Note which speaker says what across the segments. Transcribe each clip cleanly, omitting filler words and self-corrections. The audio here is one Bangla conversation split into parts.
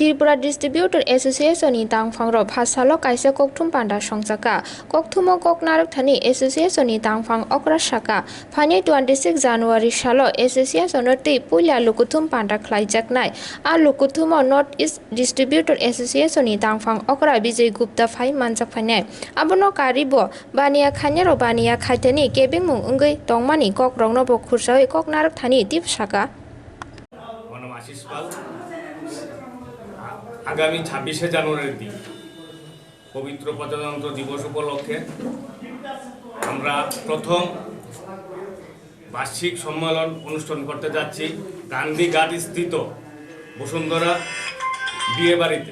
Speaker 1: Tripura Distributor Association ni tangphang ro phasalo kaisa kokthum panda songjaka kokthumo koknarok thani association ni tangphang okra saka phani 26 January salo association ti puila lukuthum panda khlaijaknai a lukuthumo North East Distributor Association ni tangphang okra Bijay Gupta phai manjak phane abono karibo baniya khanyaro baniya khaitani kebingmung ungoi tongmani kokrongno bo khursai koknarok thani tip saka
Speaker 2: আগামী 26শে জানুয়ারির দিন পবিত্র প্রজাতন্ত্র দিবস উপলক্ষে আমরা প্রথম বার্ষিক সম্মেলন অনুষ্ঠান করতে যাচ্ছি গান্ধীঘাট স্থিত বসুন্ধরা বিয়ে বাড়িতে।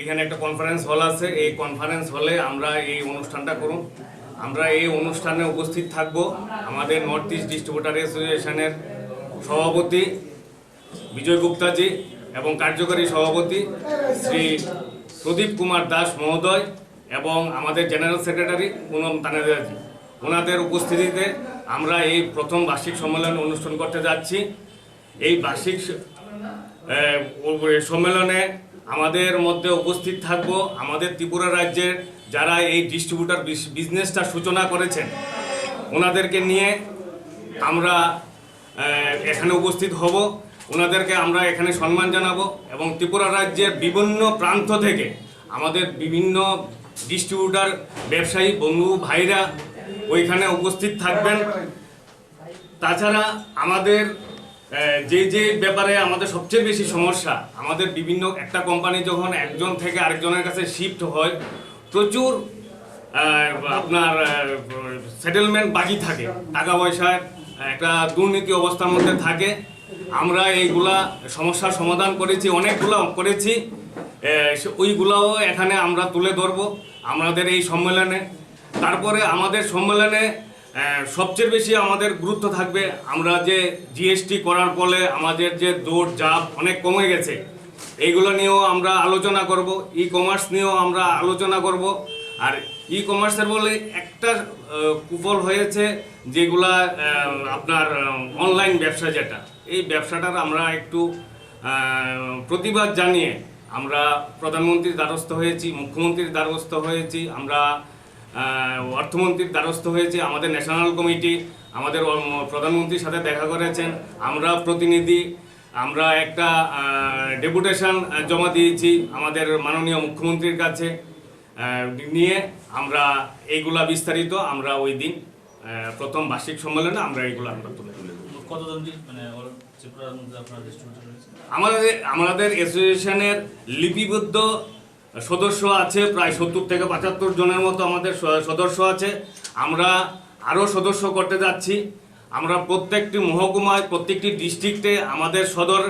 Speaker 2: এখানে একটা কনফারেন্স হল আছে, এই কনফারেন্স হলে আমরা এই অনুষ্ঠানটা করব। আমরা এই অনুষ্ঠানে উপস্থিত থাকব আমাদের নর্থ ইস্ট ডিস্ট্রিবিউটর অ্যাসোসিয়েশনের সভাপতি বিজয় গুপ্তাজি এবং কার্যকরী সভাপতি শ্রী প্রদীপ কুমার দাস মহোদয় এবং আমাদের জেনারেল সেক্রেটারি পুনম তানেদাজি, ওনাদের উপস্থিতিতে আমরা এই প্রথম বার্ষিক সম্মেলন অনুষ্ঠান করতে যাচ্ছি। এই বার্ষিক সম্মেলনে আমাদের মধ্যে উপস্থিত থাকব আমাদের ত্রিপুরা রাজ্যের যারা এই ডিস্ট্রিবিউটর বিজনেসটা সূচনা করেছেন, ওনাদেরকে নিয়ে আমরা এখানে উপস্থিত হব। ওনাদেরকে আমরা এখানে সম্মান জানাবো এবং ত্রিপুরা রাজ্যের বিভিন্ন প্রান্ত থেকে আমাদের বিভিন্ন ডিস্ট্রিবিউটর ব্যবসায়ী বন্ধু ভাইরা ওইখানে উপস্থিত থাকবেন। তাছাড়া আমাদের যে ব্যাপারে আমাদের সবচেয়ে বেশি সমস্যা, আমাদের বিভিন্ন একটা কোম্পানি যখন একজন থেকে আরেকজনের কাছে শিফট হয় প্রচুর আপনার সেটেলমেন্ট বাকি থাকে, টাকা পয়সার একটা দুর্নীতি অবস্থার মধ্যে থাকে। আমরা এইগুলা সমস্যার সমাধান করেছি, অনেকগুলো করেছি, ওইগুলাও এখানে আমরা তুলে ধরবো আমাদের এই সম্মেলনে। তারপরে আমাদের সম্মেলনে সবচেয়ে বেশি আমাদের গুরুত্ব থাকবে আমরা যে জিএসটি করার ফলে আমাদের যে দৌড় জাপ অনেক কমে গেছে, এইগুলো নিয়েও আমরা আলোচনা করব। ই কমার্স নিয়েও আমরা আলোচনা করব। আর ই কমার্সের বলে একটা কুফল হয়েছে যেগুলা আপনার অনলাইন ব্যবসা, যেটা এই ব্যবসাটার আমরা একটু প্রতিবাদ জানিয়ে আমরা প্রধানমন্ত্রীর দ্বারস্থ হয়েছি, মুখ্যমন্ত্রীর দ্বারস্থ হয়েছি, আমরা অর্থমন্ত্রীর দ্বারস্থ হয়েছি, আমাদের ন্যাশনাল কমিটি আমাদের প্রধানমন্ত্রীর সাথে দেখা করেছেন, আমরা প্রতিনিধি আমরা একটা ডেপুটেশন জমা দিয়েছি আমাদের মাননীয় মুখ্যমন্ত্রীর কাছে নিয়ে আমরা এইগুলা বিস্তারিত আমরা ওই দিন প্রথম বার্ষিক সম্মেলনে আমরা এইগুলো আমরা তুলে ধরব। আমাদের অ্যাসোসিয়েশনের লিপিবদ্ধ সদস্য আছে প্রায় 70 থেকে 75 জনের মতো আমাদের সদস্য আছে। আমরা আরও সদস্য করতে যাচ্ছি। আমরা প্রত্যেকটি মহকুমায় প্রত্যেকটি ডিস্ট্রিক্টে আমাদের সদর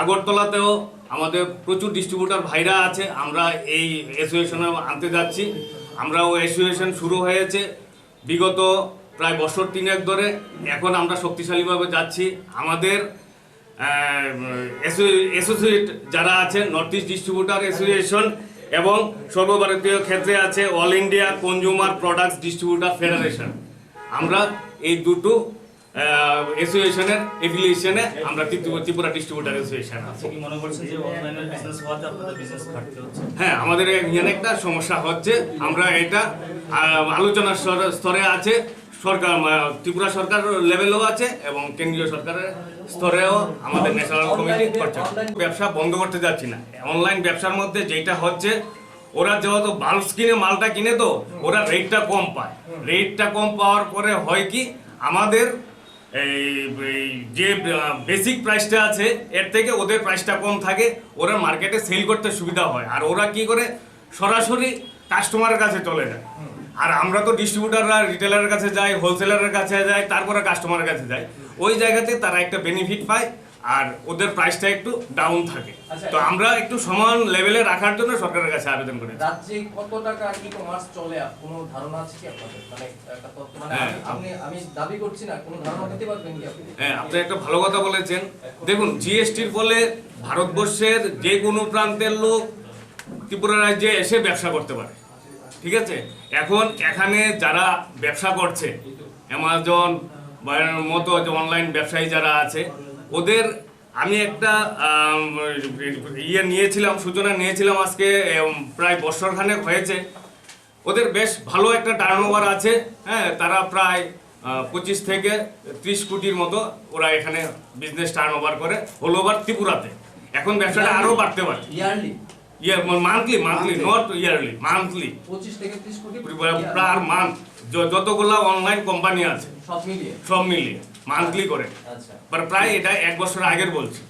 Speaker 2: আগরতলাতেও আমাদের প্রচুর ডিস্ট্রিবিউটর ভাইরা আছে, আমরা এই অ্যাসোসিয়েশনে আনতে যাচ্ছি। আমরাও অ্যাসোসিয়েশন শুরু হয়েছে বিগত প্রায় বছর 3 ধরে, এখন আমরা শক্তিশালীভাবে যাচ্ছি। আমাদের অ্যাসোসিয়েট যারা আছে নর্থ ইস্ট ডিস্ট্রিবিউটর অ্যাসোসিয়েশন এবং সর্বভারতীয় ক্ষেত্রে আছে all India consumer products distributor federation. আমরা এই দুটো অ্যাসোসিয়েশনের এফিলিয়েশনে আমরা ত্রিপুরা ডিস্ট্রিবিউটর অ্যাসোসিয়েশন আছে।
Speaker 3: কি মনে করছেন যে অনলাইনের বিজনেস হওয়াতে আপনাদের বিজনেস ঘাটতি হচ্ছে?
Speaker 2: হ্যাঁ, আমাদের এখানে একটা সমস্যা হচ্ছে। আমরা এটা আলোচনার স্তরে আছে, সরকার ত্রিপুরা সরকার লেভেলেও আছে এবং কেন্দ্রীয় সরকারের স্তরেও আমাদের ন্যাশনাল কমিটি করছে। ব্যবসা বন্ধ করতে যাচ্ছি না। অনলাইন ব্যবসার মধ্যে যেটা হচ্ছে, ওরা যেহেতু বাল্ক কিনে মালটা কিনে, তো ওরা রেটটা কম পায়। রেটটা কম পাওয়ার পরে হয় কি, আমাদের যে বেসিক প্রাইসটা আছে এর থেকে ওদের প্রাইসটা কম থাকে, ওরা মার্কেটে সেল করতে সুবিধা হয়। আর ওরা কি করে, সরাসরি কাস্টমারের কাছে চলে যায়। আর আমরা তো ডিস্ট্রিবিউটাররা রিটেলারের কাছে যাই, হোলসেলারের কাছে যাই, তারপরে কাস্টমারের কাছে যাই। ওই জায়গাতে তারা একটা বেনিফিট পায় আর ওদের প্রাইসটা একটু ডাউন থাকে। তো আমরা একটু সমান লেভেলে রাখার জন্য সরকারের কাছে আবেদন করেছি।
Speaker 4: রাজ্যে কত টাকা ই কমার্স চলে, কোনো ধারণা আছে কি আপনাদের? আমি দাবি করছি না, কোনো ধারণা দিতে পারবেন কি আপনি?
Speaker 2: হ্যাঁ, আপনি একটা ভালো কথা বলেছেন। দেখুন, জিএসটির ফলে ভারতবর্ষের যে কোনো প্রান্তের লোক ত্রিপুরা রাজ্যে এসে ব্যবসা করতে পারে, ঠিক আছে। এখন এখানে যারা ব্যবসা করছে, অ্যামাজন মতো যে অনলাইন ব্যবসায়ী যারা আছে, ওদের আমি একটা নিয়েছিলাম, সূচনা নিয়েছিলাম আজকে প্রায় বছরখানেক হয়েছে। ওদের বেশ ভালো একটা টার্নওভার আছে, হ্যাঁ, তারা প্রায় 25 থেকে 30 কোটির মতো ওরা এখানে বিজনেস টার্নওভার করে হোল ওভার ত্রিপুরাতে। এখন ব্যবসাটা আরও বাড়তে পারে।
Speaker 4: Yearly
Speaker 2: monthly not yearly, monthly
Speaker 4: 25 থেকে 30 কোটি
Speaker 2: পার মান্থ। যতগুলা অনলাইন কোম্পানি আছে
Speaker 4: সব মিলিয়ে
Speaker 2: মান্থলি করে।
Speaker 4: আচ্ছা,
Speaker 2: প্রায় এটা 1 বছর আগের বলছি।